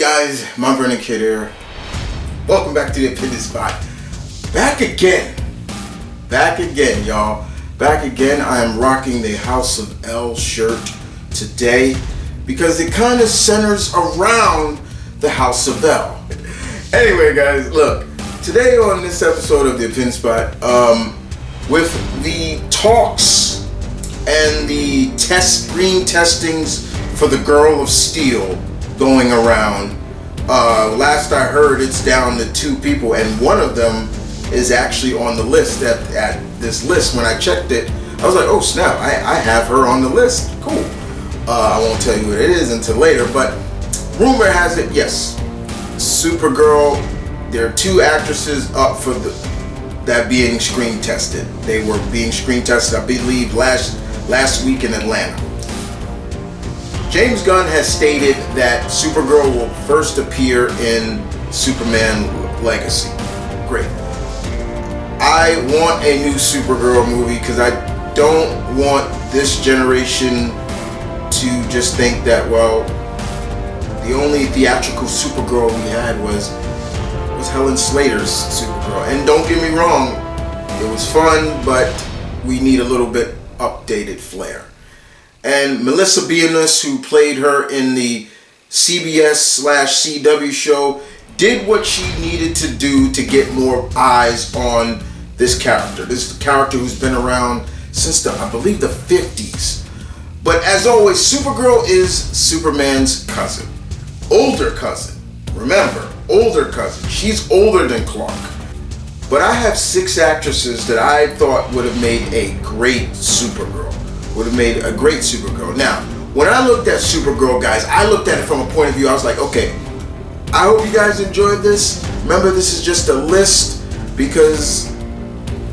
guys, M.V.K here. Welcome back to the Opinion Spot. Back again, y'all. Back again. I am rocking the House of L shirt today because it kind of centers around the House of L. Anyway, guys, look. Today on this episode of the Opinion Spot, with the talks and the screen testings for the Girl of Steel going around. Last I heard, it's down to 2 people, and one of them is actually on the list. At this list, when I checked it, I was like, oh snap, I have her on the list. Cool. I won't tell you what it is until later, but rumor has it, yes, Supergirl, there are 2 actresses up for that being screen tested. They were being screen tested, I believe, last week in Atlanta. James Gunn has stated that Supergirl will first appear in Superman Legacy. Great. I want a new Supergirl movie because I don't want this generation to just think that, well, the only theatrical Supergirl we had was Helen Slater's Supergirl. And don't get me wrong, it was fun, but we need a little bit updated flair. And Melissa Benoist, who played her in the CBS/CW show, did what she needed to do to get more eyes on this character. This character who's been around since I believe the 50s. But as always, Supergirl is Superman's cousin. Older cousin. Remember, older cousin. She's older than Clark. But I have 6 actresses that I thought would have made a great Supergirl. Now, when I looked at Supergirl, guys, I looked at it from a point of view, I was like, okay, I hope you guys enjoyed this. Remember, this is just a list because,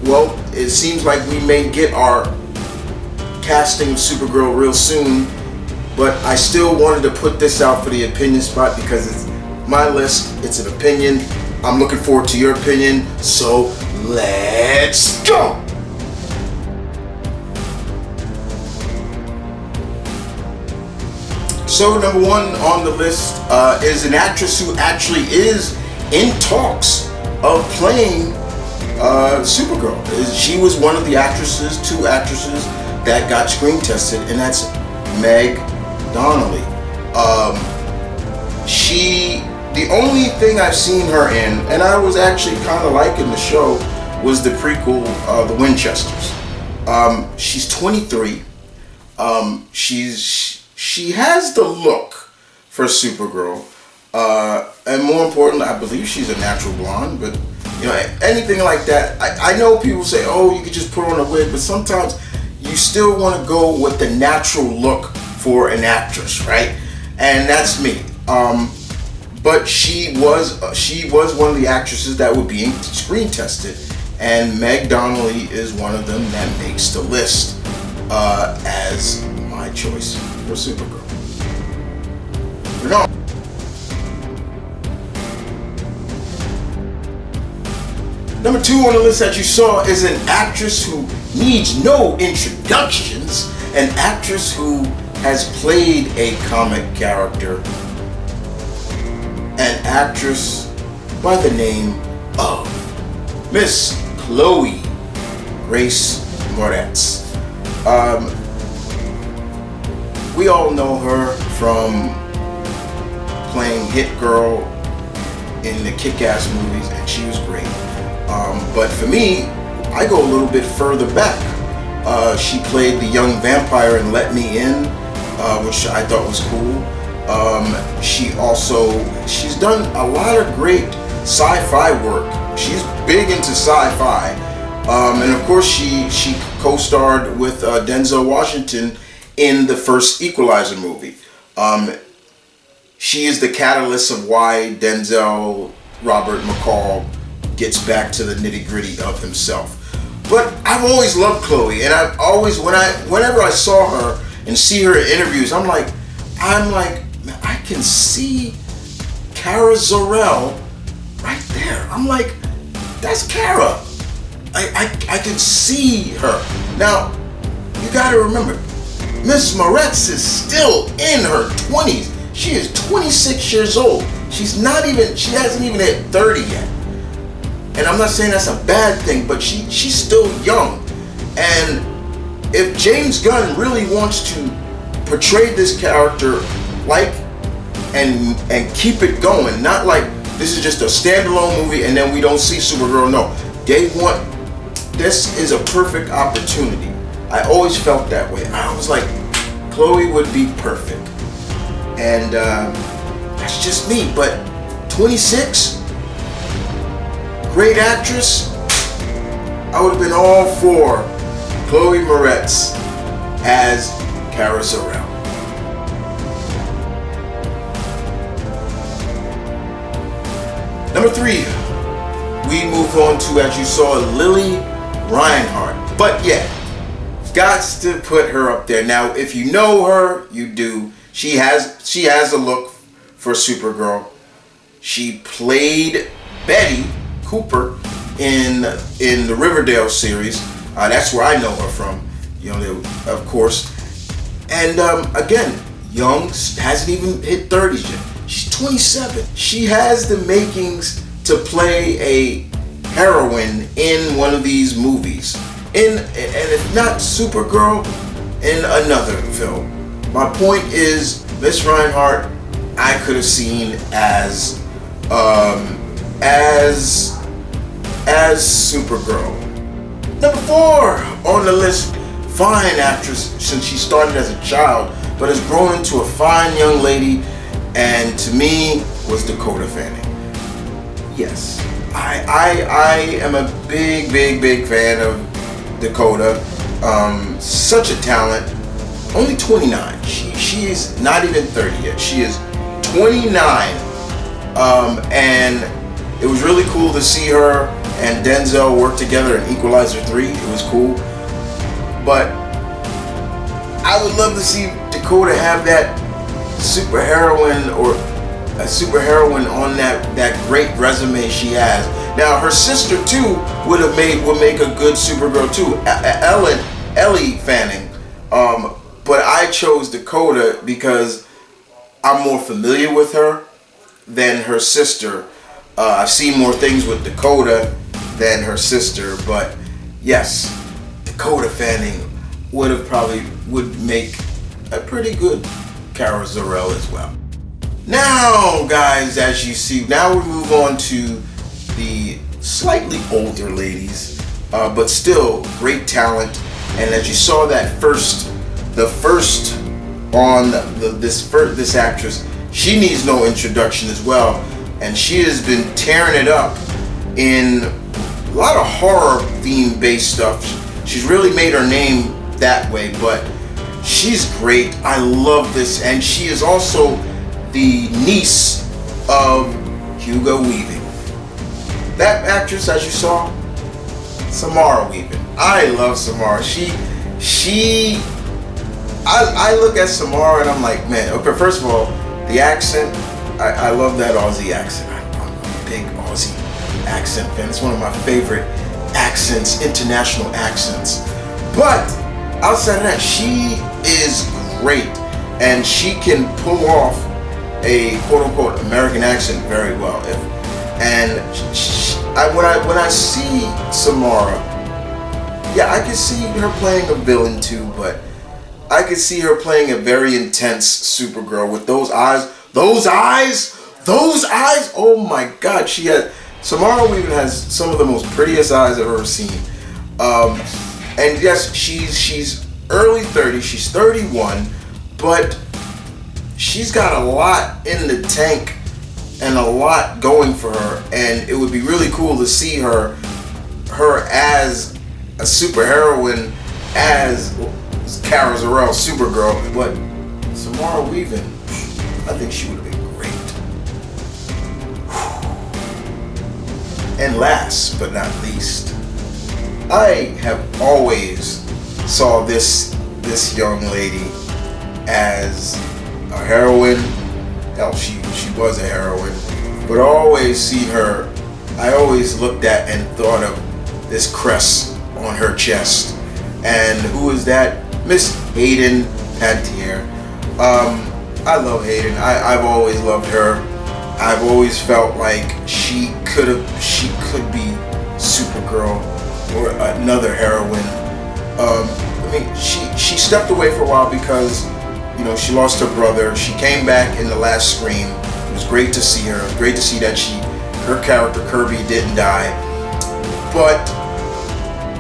well, it seems like we may get our casting of Supergirl real soon, but I still wanted to put this out for the Opinion Spot because it's my list, it's an opinion. I'm looking forward to your opinion, so let's go! So number 1 on the list is an actress who actually is in talks of playing Supergirl. She was one of the 2 actresses that got screen tested, and that's Meg Donnelly. The only thing I've seen her in, and I was actually kind of liking the show, was the prequel, The Winchesters. She's 23. She has the look for Supergirl, and more importantly, I believe she's a natural blonde. But you know, anything like that, I know people say, oh, you could just put on a wig, but sometimes you still want to go with the natural look for an actress, right? And that's me. But she was one of the actresses that were being screen tested, and Meg Donnelly is one of them that makes the list as my choice for Supergirl. Number 2 on the list that you saw is an actress who needs no introductions, an actress who has played a comic character, an actress by the name of Miss Chloe Grace Morett. We all know her from playing Hit Girl in the Kick-Ass movies, and she was great. But for me, I go a little bit further back. She played the young vampire in Let Me In, which I thought was cool. She's done a lot of great sci-fi work. She's big into sci-fi. And of course, she co-starred with Denzel Washington in the first Equalizer movie. She is the catalyst of why Denzel Robert McCall gets back to the nitty-gritty of himself. But I've always loved Chloe, and I've always, whenever I saw her and see her in interviews, I'm like, I can see Kara Zor-El right there. I'm like, that's Kara. I can see her. Now, you gotta remember, Miss Morett is still in her 20s. She is 26 years old. she hasn't even hit 30 yet. And I'm not saying that's a bad thing, but she's still young. And if James Gunn really wants to portray this character and keep it going, not like this is just a standalone movie and then we don't see Supergirl. No, this is a perfect opportunity. I always felt that way. I was like, Chloe would be perfect. And that's just me. But 26, great actress. I would have been all for Chloe Moretz as Kara Zor-El. Number 3, we move on to, as you saw, Lily Reinhart. But yeah, got to put her up there. Now, if you know her, you do. She has a look for Supergirl. She played Betty Cooper in the Riverdale series. That's where I know her from. You know, of course. And again, young, hasn't even hit 30s yet. She's 27. She has the makings to play a heroine in one of these movies. And if not Supergirl, in another film. My point is, Miss Reinhart, I could have seen as Supergirl. Number 4 on the list, fine actress since she started as a child, but has grown into a fine young lady, and to me was Dakota Fanning. Yes, I am a big fan of Dakota. Such a talent. Only 29. She is not even 30 yet. She is 29. And it was really cool to see her and Denzel work together in Equalizer 3. It was cool. But I would love to see Dakota have that superheroine or a superheroine on that great resume she has. Now her sister too would make a good Supergirl too, Ellie Fanning. But I chose Dakota because I'm more familiar with her than her sister. I've seen more things with Dakota than her sister, but yes, Dakota Fanning would make a pretty good Kara Zor-El as well. Now, guys, as you see, now we move on to the slightly older ladies, but still great talent. And as you saw this actress, she needs no introduction as well, and she has been tearing it up in a lot of horror theme based stuff. She's really made her name that way, but she's great. I love this, and she is also the niece of Hugo Weaving. That actress, as you saw, Samara Weaving. I love Samara. I look at Samara and I'm like, man, okay, first of all, the accent, I love that Aussie accent. I'm a big Aussie accent fan. It's one of my favorite accents, international accents. But outside of that, she is great, and she can pull off a quote-unquote American accent very well. When I see Samara, yeah, I can see her playing a villain too, but I could see her playing a very intense Supergirl with those eyes. Those eyes! Oh my God, Samara Weaving has some of the most prettiest eyes I've ever seen. And yes, she's early 30s, she's 31, but she's got a lot in the tank and a lot going for her, and it would be really cool to see her as a superheroine, as Kara Zor-El, Supergirl. But Samara Weaving, I think she would have been great. And last but not least, I have always saw this young lady as a heroine. Hell, she was a heroine, but I always looked at and thought of this crest on her chest. And who is that? Miss Hayden Panettiere. I love Hayden. I've always loved her. I've always felt like she could be Supergirl or another heroine. I mean, she stepped away for a while because, you know, she lost her brother. She came back in the last Scream. It was great to see her. It was great to see that her character Kirby didn't die. But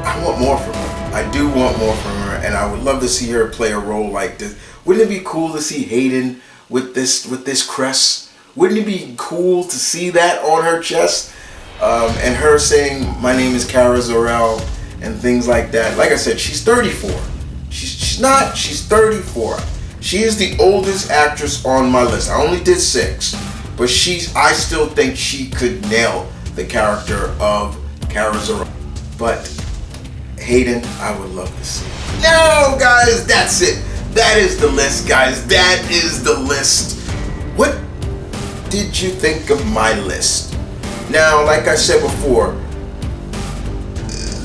I want more from her. I do want more from her, and I would love to see her play a role like this. Wouldn't it be cool to see Hayden with this crest? Wouldn't it be cool to see that on her chest? And her saying, "My name is Kara Zor-El," and things like that. Like I said, she's 34. She's 34. She is the oldest actress on my list. I only did 6, but I still think she could nail the character of Kara Zor-El. But Hayden, I would love to see. No, guys, that's it. That is the list, guys. That is the list. What did you think of my list? Now, like I said before,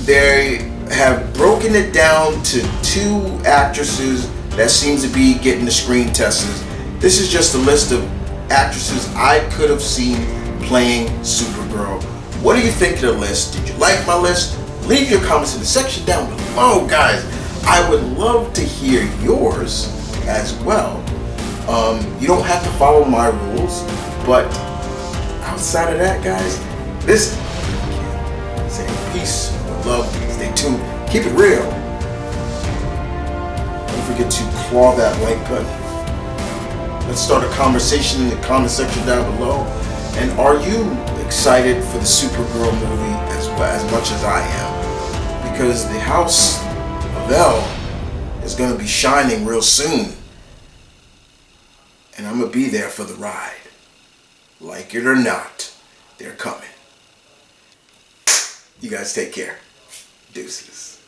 they have broken it down to 2 actresses that seems to be getting the screen tests. This is just a list of actresses I could have seen playing Supergirl. What do you think of the list? Did you like my list? Leave your comments in the section down below, guys. I would love to hear yours as well. You don't have to follow my rules, but outside of that, guys, listen. Say peace, love, stay tuned, keep it real. Don't forget to claw that like button. Let's start a conversation in the comment section down below. And are you excited for the Supergirl movie as much as I am? Because the House of El is going to be shining real soon. And I'm going to be there for the ride. Like it or not, they're coming. You guys take care. Deuces.